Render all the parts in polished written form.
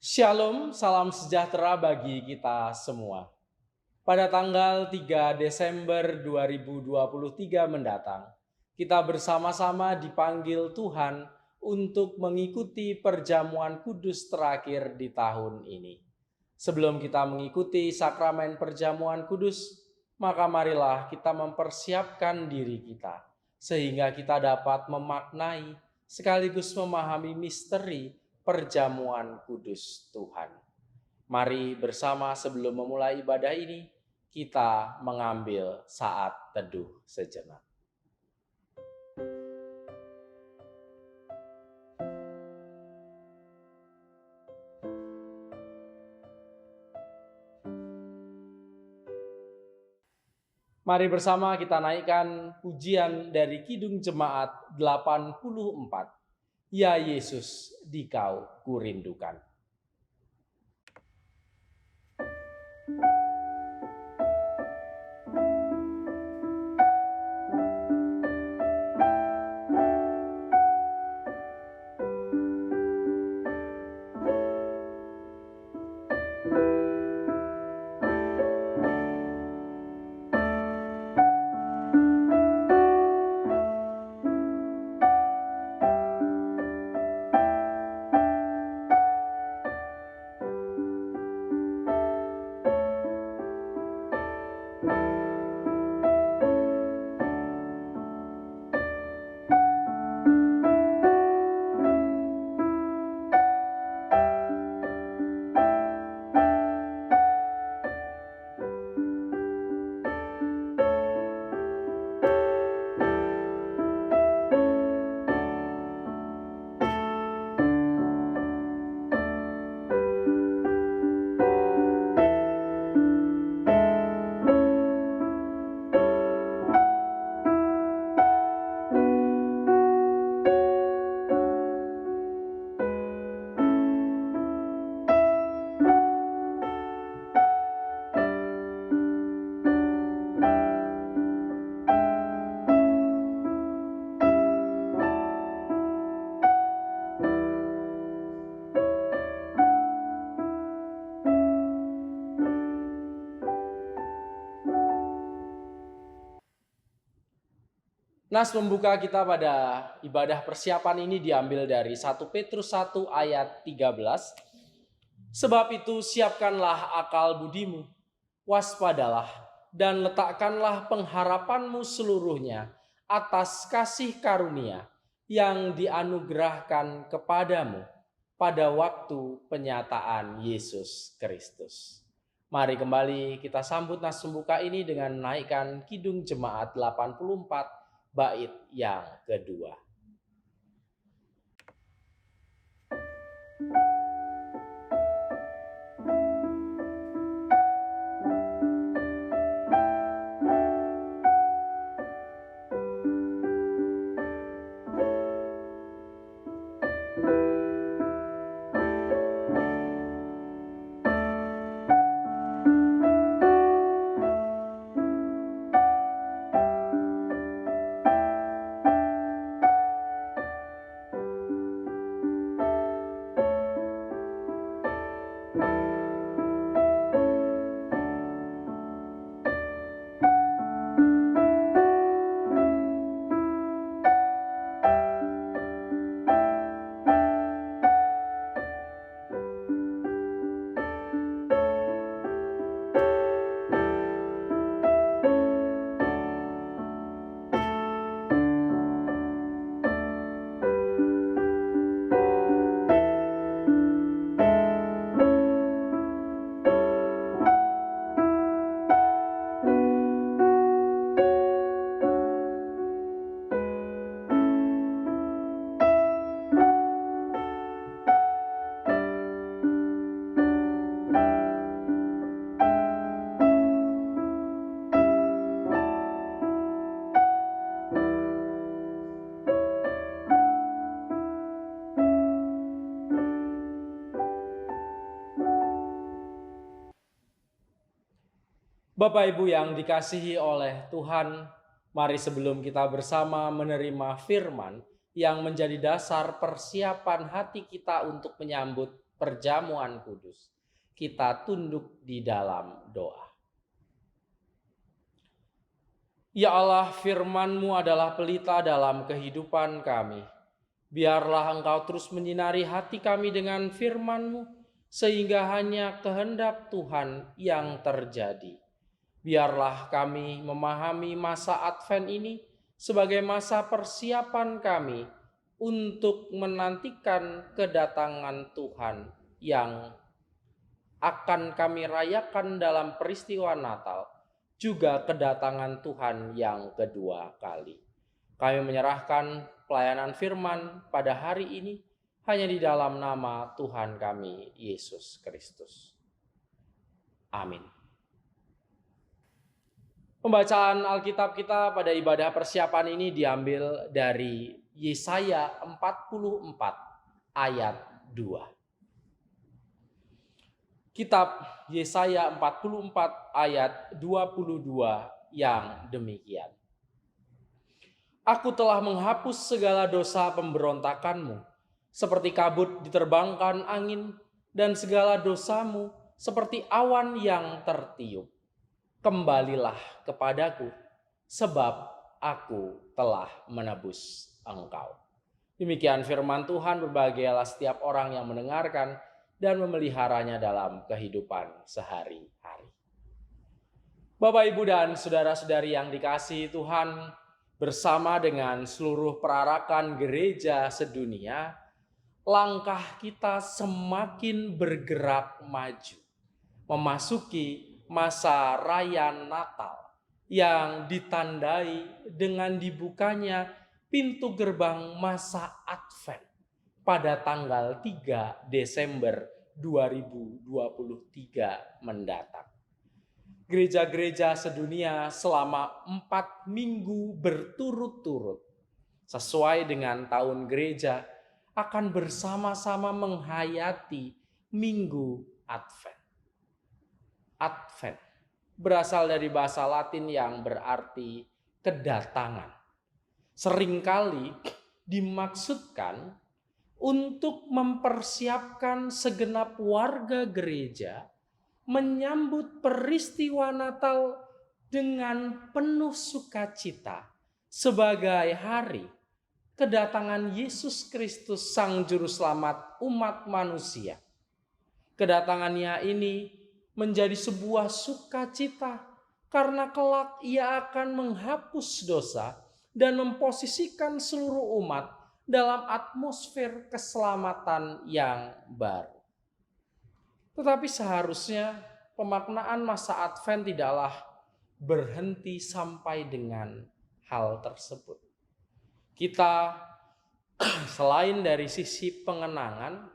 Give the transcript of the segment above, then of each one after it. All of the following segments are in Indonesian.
Shalom, salam sejahtera bagi kita semua. Pada tanggal 3 Desember 2023 mendatang, kita bersama-sama dipanggil Tuhan untuk mengikuti perjamuan kudus terakhir di tahun ini. Sebelum kita mengikuti sakramen perjamuan kudus, maka marilah kita mempersiapkan diri kita, sehingga kita dapat memaknai sekaligus memahami misteri perjamuan kudus Tuhan. Mari bersama sebelum memulai ibadah ini, kita mengambil saat teduh sejenak. Mari bersama kita naikkan pujian dari Kidung Jemaat 84. Ya Yesus, Dikau kurindukan. Nas pembuka kita pada ibadah persiapan ini diambil dari 1 Petrus 1 ayat 13. Sebab itu siapkanlah akal budimu, waspadalah dan letakkanlah pengharapanmu seluruhnya atas kasih karunia yang dianugerahkan kepadamu pada waktu penyataan Yesus Kristus. Mari kembali kita sambut nas pembuka ini dengan menaikkan Kidung Jemaat 84 bait yang kedua. Bapak Ibu yang dikasihi oleh Tuhan, mari sebelum kita bersama menerima firman yang menjadi dasar persiapan hati kita untuk menyambut perjamuan kudus. Kita tunduk di dalam doa. Ya Allah, firman-Mu adalah pelita dalam kehidupan kami. Biarlah Engkau terus menyinari hati kami dengan firman-Mu, sehingga hanya kehendak Tuhan yang terjadi. Biarlah kami memahami masa Advent ini sebagai masa persiapan kami untuk menantikan kedatangan Tuhan yang akan kami rayakan dalam peristiwa Natal, juga kedatangan Tuhan yang kedua kali. Kami menyerahkan pelayanan firman pada hari ini hanya di dalam nama Tuhan kami, Yesus Kristus. Amin. Pembacaan Alkitab kita pada ibadah persiapan ini diambil dari Yesaya 44 ayat 2. Kitab Yesaya 44 ayat 22 yang demikian. Aku telah menghapus segala dosa pemberontakanmu, seperti kabut diterbangkan angin, dan segala dosamu seperti awan yang tertiup. Kembalilah kepadaku, sebab aku telah menebus engkau. Demikian firman Tuhan, berbahagialah setiap orang yang mendengarkan dan memeliharanya dalam kehidupan sehari-hari. Bapak, Ibu, dan saudara-saudari yang dikasihi Tuhan, bersama dengan seluruh perarakan gereja sedunia, langkah kita semakin bergerak maju, memasuki masa raya Natal yang ditandai dengan dibukanya pintu gerbang masa Advent pada tanggal 3 Desember 2023 mendatang. Gereja-gereja sedunia selama 4 minggu berturut-turut sesuai dengan tahun gereja akan bersama-sama menghayati Minggu Advent. Advent berasal dari bahasa Latin yang berarti kedatangan. Seringkali dimaksudkan untuk mempersiapkan segenap warga gereja menyambut peristiwa Natal dengan penuh sukacita sebagai hari kedatangan Yesus Kristus, Sang Juru Selamat umat manusia. Kedatangannya ini menjadi sebuah sukacita karena kelak Ia akan menghapus dosa dan memposisikan seluruh umat dalam atmosfer keselamatan yang baru. Tetapi seharusnya pemaknaan masa Advent tidaklah berhenti sampai dengan hal tersebut. Kita selain dari sisi pengenangan,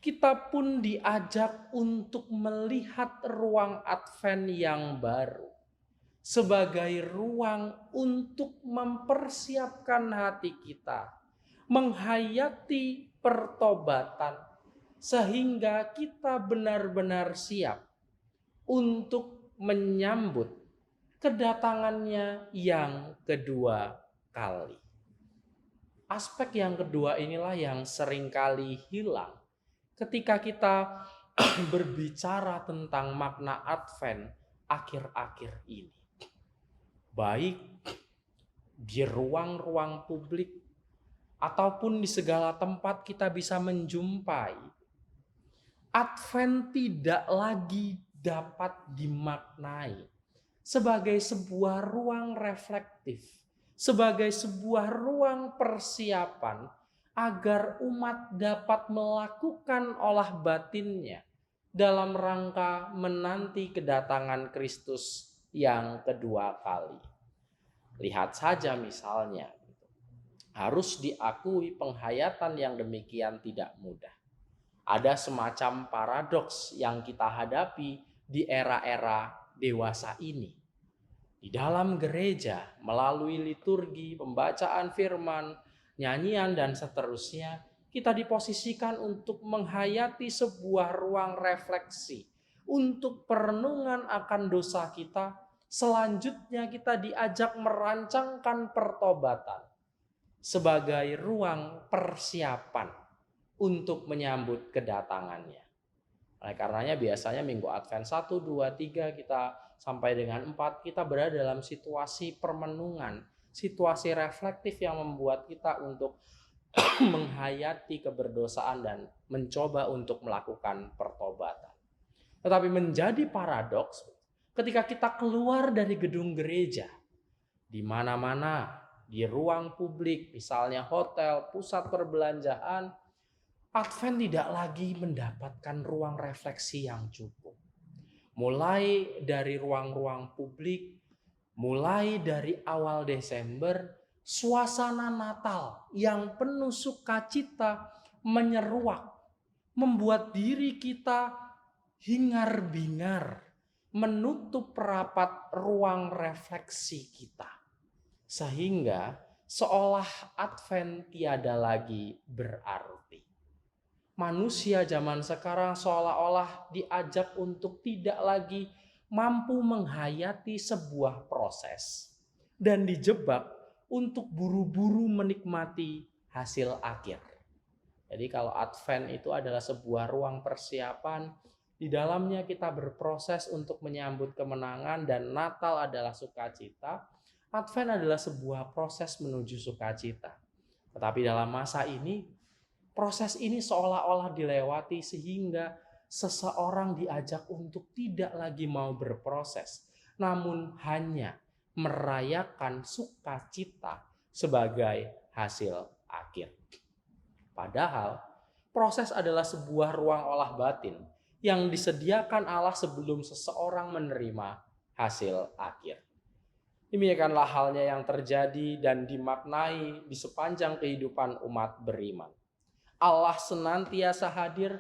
kita pun diajak untuk melihat ruang Advent yang baru sebagai ruang untuk mempersiapkan hati kita, menghayati pertobatan, sehingga kita benar-benar siap untuk menyambut kedatangannya yang kedua kali. Aspek yang kedua inilah yang seringkali hilang ketika kita berbicara tentang makna Advent akhir-akhir ini. Baik di ruang-ruang publik ataupun di segala tempat kita bisa menjumpai, Advent tidak lagi dapat dimaknai sebagai sebuah ruang reflektif, sebagai sebuah ruang persiapan agar umat dapat melakukan olah batinnya dalam rangka menanti kedatangan Kristus yang kedua kali. Lihat saja misalnya, harus diakui penghayatan yang demikian tidak mudah. Ada semacam paradoks yang kita hadapi di era-era dewasa ini. Di dalam gereja, melalui liturgi, pembacaan firman, nyanyian, dan seterusnya, kita diposisikan untuk menghayati sebuah ruang refleksi, untuk perenungan akan dosa kita. Selanjutnya kita diajak merancangkan pertobatan sebagai ruang persiapan untuk menyambut kedatangannya. Oleh karenanya biasanya minggu Advent 1, 2, 3 kita sampai dengan 4 kita berada dalam situasi permenungan, situasi reflektif yang membuat kita untuk menghayati keberdosaan dan mencoba untuk melakukan pertobatan. Tetapi menjadi paradoks ketika kita keluar dari gedung gereja, di mana-mana, di ruang publik, misalnya hotel, pusat perbelanjaan, Advent tidak lagi mendapatkan ruang refleksi yang cukup. Mulai dari ruang-ruang publik, mulai dari awal Desember, suasana Natal yang penuh sukacita menyeruak, membuat diri kita hingar-bingar, menutup rapat ruang refleksi kita. Sehingga seolah Advent tiada lagi berarti. Manusia zaman sekarang seolah-olah diajak untuk tidak lagi mampu menghayati sebuah proses dan dijebak untuk buru-buru menikmati hasil akhir. Jadi kalau Advent itu adalah sebuah ruang persiapan, di dalamnya kita berproses untuk menyambut kemenangan dan Natal adalah sukacita. Advent adalah sebuah proses menuju sukacita. Tetapi dalam masa ini, proses ini seolah-olah dilewati sehingga seseorang diajak untuk tidak lagi mau berproses, namun hanya merayakan sukacita sebagai hasil akhir. Padahal proses adalah sebuah ruang olah batin yang disediakan Allah sebelum seseorang menerima hasil akhir. Demikianlah halnya yang terjadi dan dimaknai di sepanjang kehidupan umat beriman. Allah senantiasa hadir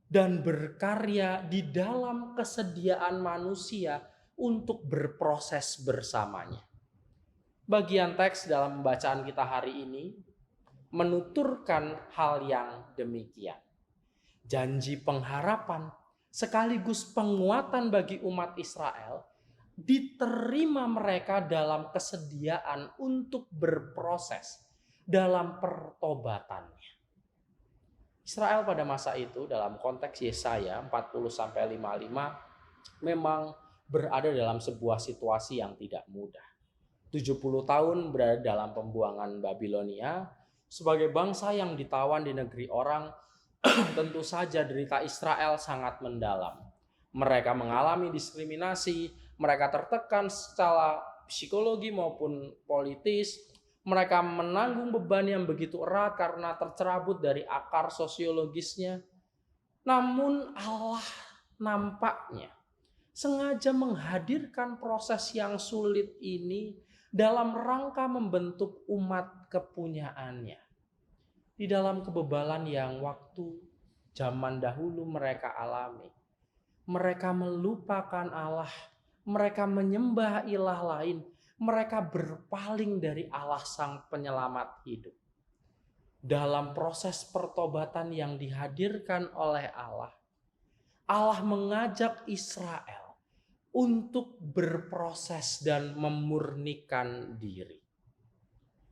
dan berkarya di dalam kesediaan manusia untuk berproses bersamanya. Bagian teks dalam pembacaan kita hari ini menuturkan hal yang demikian. Janji pengharapan sekaligus penguatan bagi umat Israel diterima mereka dalam kesediaan untuk berproses dalam pertobatannya. Israel pada masa itu dalam konteks Yesaya 40-55 memang berada dalam sebuah situasi yang tidak mudah. 70 tahun berada dalam pembuangan Babilonia, sebagai bangsa yang ditawan di negeri orang, tentu saja derita Israel sangat mendalam. Mereka mengalami diskriminasi, mereka tertekan secara psikologi maupun politis. Mereka menanggung beban yang begitu erat karena tercerabut dari akar sosiologisnya. Namun Allah nampaknya sengaja menghadirkan proses yang sulit ini dalam rangka membentuk umat kepunyaannya. Di dalam kebebalan yang waktu zaman dahulu mereka alami. Mereka melupakan Allah, mereka menyembah ilah lain, mereka berpaling dari Allah Sang Penyelamat hidup. Dalam proses pertobatan yang dihadirkan oleh Allah, Allah mengajak Israel untuk berproses dan memurnikan diri.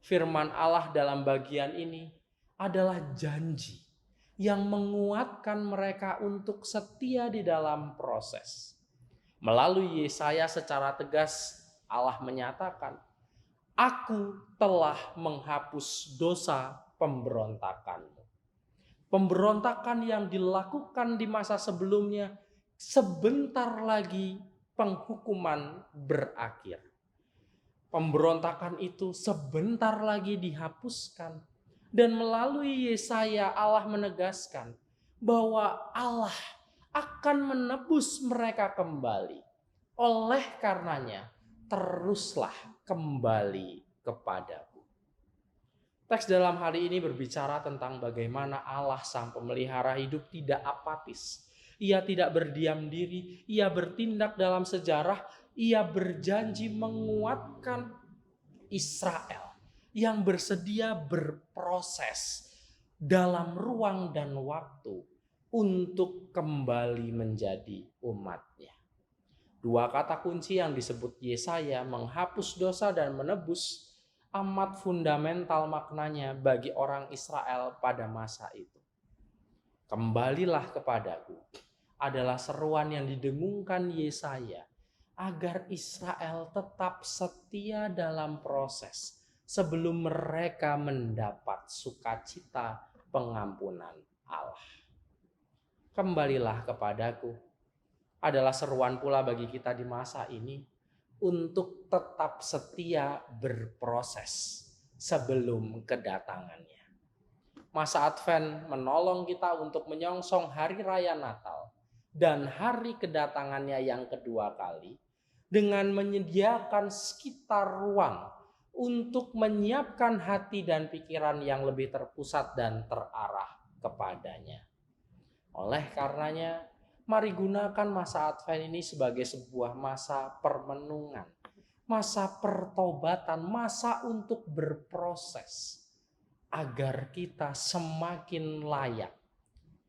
Firman Allah dalam bagian ini adalah janji yang menguatkan mereka untuk setia di dalam proses. Melalui Yesaya secara tegas Allah menyatakan, "Aku telah menghapus dosa pemberontakanmu." Pemberontakan yang dilakukan di masa sebelumnya, sebentar lagi penghukuman berakhir. Pemberontakan itu sebentar lagi dihapuskan. Dan melalui Yesaya Allah menegaskan bahwa Allah akan menebus mereka kembali. Oleh karenanya, teruslah kembali kepadaku. Teks dalam hari ini berbicara tentang bagaimana Allah Sang Pemelihara hidup tidak apatis. Ia tidak berdiam diri, ia bertindak dalam sejarah, ia berjanji menguatkan Israel yang bersedia berproses dalam ruang dan waktu untuk kembali menjadi umatnya. Dua kata kunci yang disebut Yesaya, menghapus dosa dan menebus, amat fundamental maknanya bagi orang Israel pada masa itu. Kembalilah kepadaku adalah seruan yang didengungkan Yesaya agar Israel tetap setia dalam proses sebelum mereka mendapat sukacita pengampunan Allah. Kembalilah kepadaku adalah seruan pula bagi kita di masa ini untuk tetap setia berproses sebelum kedatangannya. Masa Advent menolong kita untuk menyongsong hari raya Natal dan hari kedatangannya yang kedua kali dengan menyediakan sekitar ruang untuk menyiapkan hati dan pikiran yang lebih terpusat dan terarah kepadanya. Oleh karenanya, mari gunakan masa Advent ini sebagai sebuah masa permenungan, masa pertobatan, masa untuk berproses agar kita semakin layak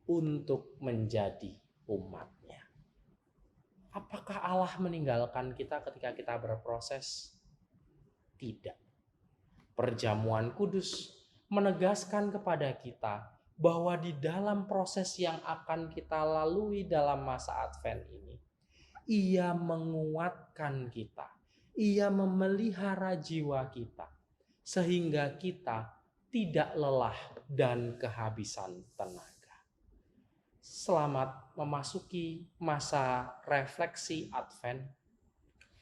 untuk menjadi umatnya. Apakah Allah meninggalkan kita ketika kita berproses? Tidak. Perjamuan kudus menegaskan kepada kita bahwa di dalam proses yang akan kita lalui dalam masa Advent ini, Ia menguatkan kita, Ia memelihara jiwa kita, sehingga kita tidak lelah dan kehabisan tenaga. Selamat memasuki masa refleksi Advent.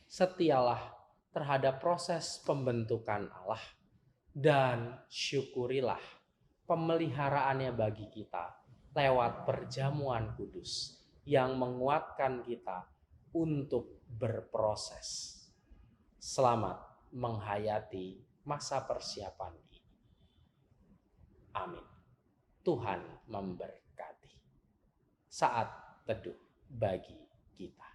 Setialah terhadap proses pembentukan Allah dan syukurilah pemeliharaannya bagi kita lewat perjamuan kudus yang menguatkan kita untuk berproses. Selamat menghayati masa persiapan ini. Amin. Tuhan memberkati. Saat teduh bagi kita.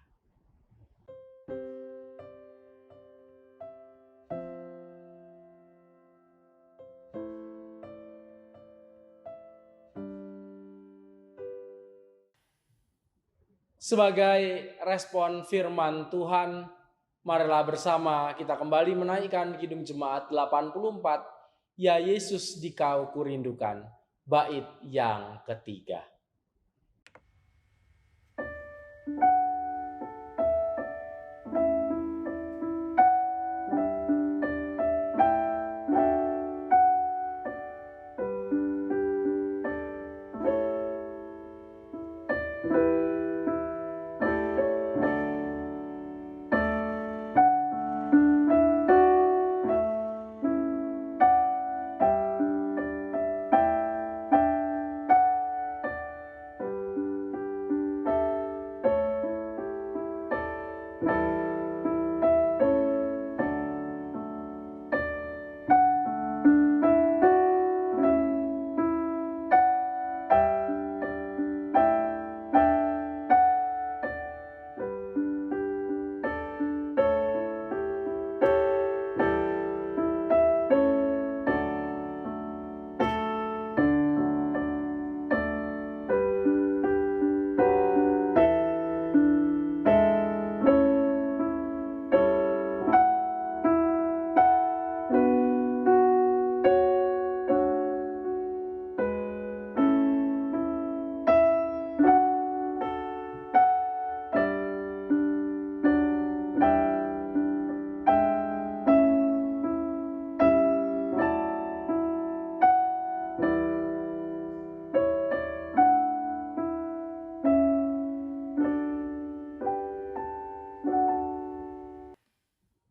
Sebagai respon firman Tuhan, marilah bersama kita kembali menaikkan Kidung Jemaat 84, Ya Yesus Dikau Kurindukan, bait yang ketiga.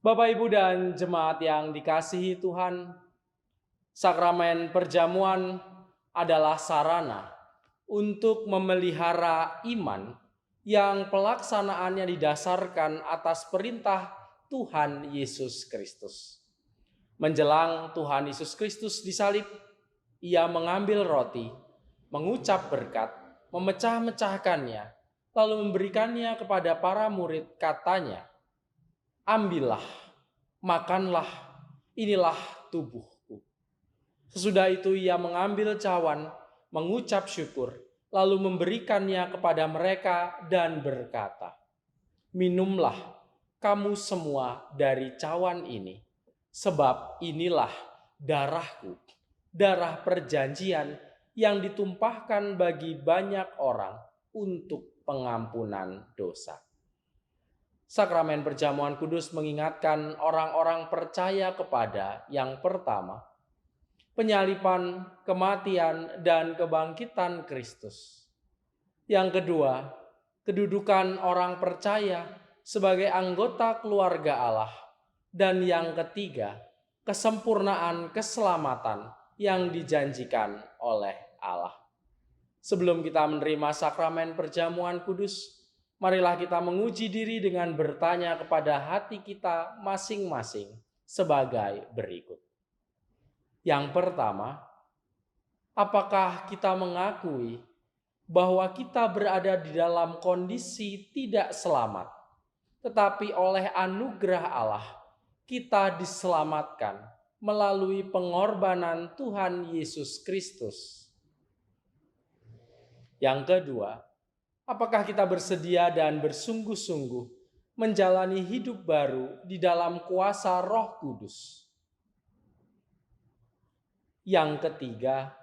Bapak, Ibu, dan jemaat yang dikasihi Tuhan, sakramen perjamuan adalah sarana untuk memelihara iman yang pelaksanaannya didasarkan atas perintah Tuhan Yesus Kristus. Menjelang Tuhan Yesus Kristus disalib, Ia mengambil roti, mengucap berkat, memecah-mecahkannya, lalu memberikannya kepada para murid, katanya, "Ambillah, makanlah, inilah tubuhku." Sesudah itu Ia mengambil cawan, mengucap syukur, lalu memberikannya kepada mereka dan berkata, "Minumlah kamu semua dari cawan ini, sebab inilah darahku, darah perjanjian yang ditumpahkan bagi banyak orang untuk pengampunan dosa. Sakramen perjamuan kudus mengingatkan orang-orang percaya kepada yang pertama, penyaliban, kematian, dan kebangkitan Kristus. Yang kedua, kedudukan orang percaya sebagai anggota keluarga Allah. Dan yang ketiga, kesempurnaan keselamatan yang dijanjikan oleh Allah. Sebelum kita menerima sakramen perjamuan kudus, marilah kita menguji diri dengan bertanya kepada hati kita masing-masing sebagai berikut. Yang pertama, apakah kita mengakui bahwa kita berada di dalam kondisi tidak selamat, tetapi oleh anugerah Allah kita diselamatkan melalui pengorbanan Tuhan Yesus Kristus? Yang kedua, apakah kita bersedia dan bersungguh-sungguh menjalani hidup baru di dalam kuasa Roh Kudus? Yang ketiga,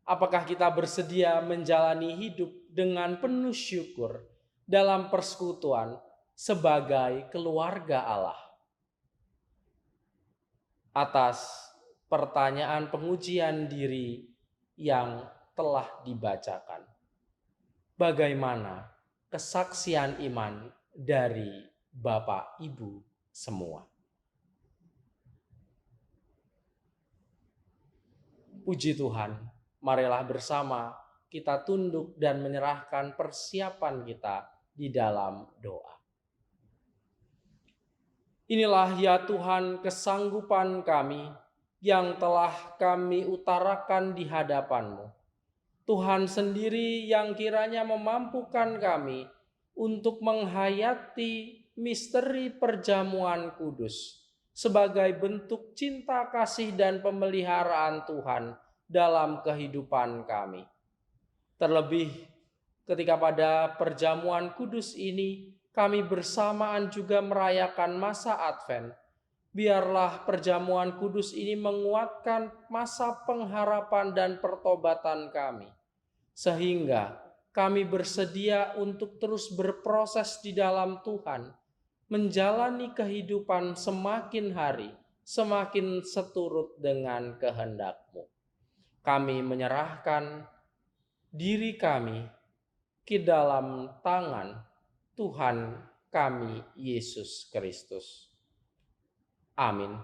apakah kita bersedia menjalani hidup dengan penuh syukur dalam persekutuan sebagai keluarga Allah? Atas pertanyaan pengujian diri yang telah dibacakan, bagaimana kesaksian iman dari Bapak Ibu semua? Puji Tuhan, marilah bersama kita tunduk dan menyerahkan persiapan kita di dalam doa. Inilah ya Tuhan kesanggupan kami yang telah kami utarakan di hadapan-Mu. Tuhan sendiri yang kiranya memampukan kami untuk menghayati misteri perjamuan kudus sebagai bentuk cinta kasih dan pemeliharaan Tuhan dalam kehidupan kami. Terlebih ketika pada perjamuan kudus ini kami bersamaan juga merayakan masa Advent, biarlah perjamuan kudus ini menguatkan masa pengharapan dan pertobatan kami, sehingga kami bersedia untuk terus berproses di dalam Tuhan, menjalani kehidupan semakin hari, semakin seturut dengan kehendak-Mu. Kami menyerahkan diri kami ke dalam tangan Tuhan kami Yesus Kristus. Amin.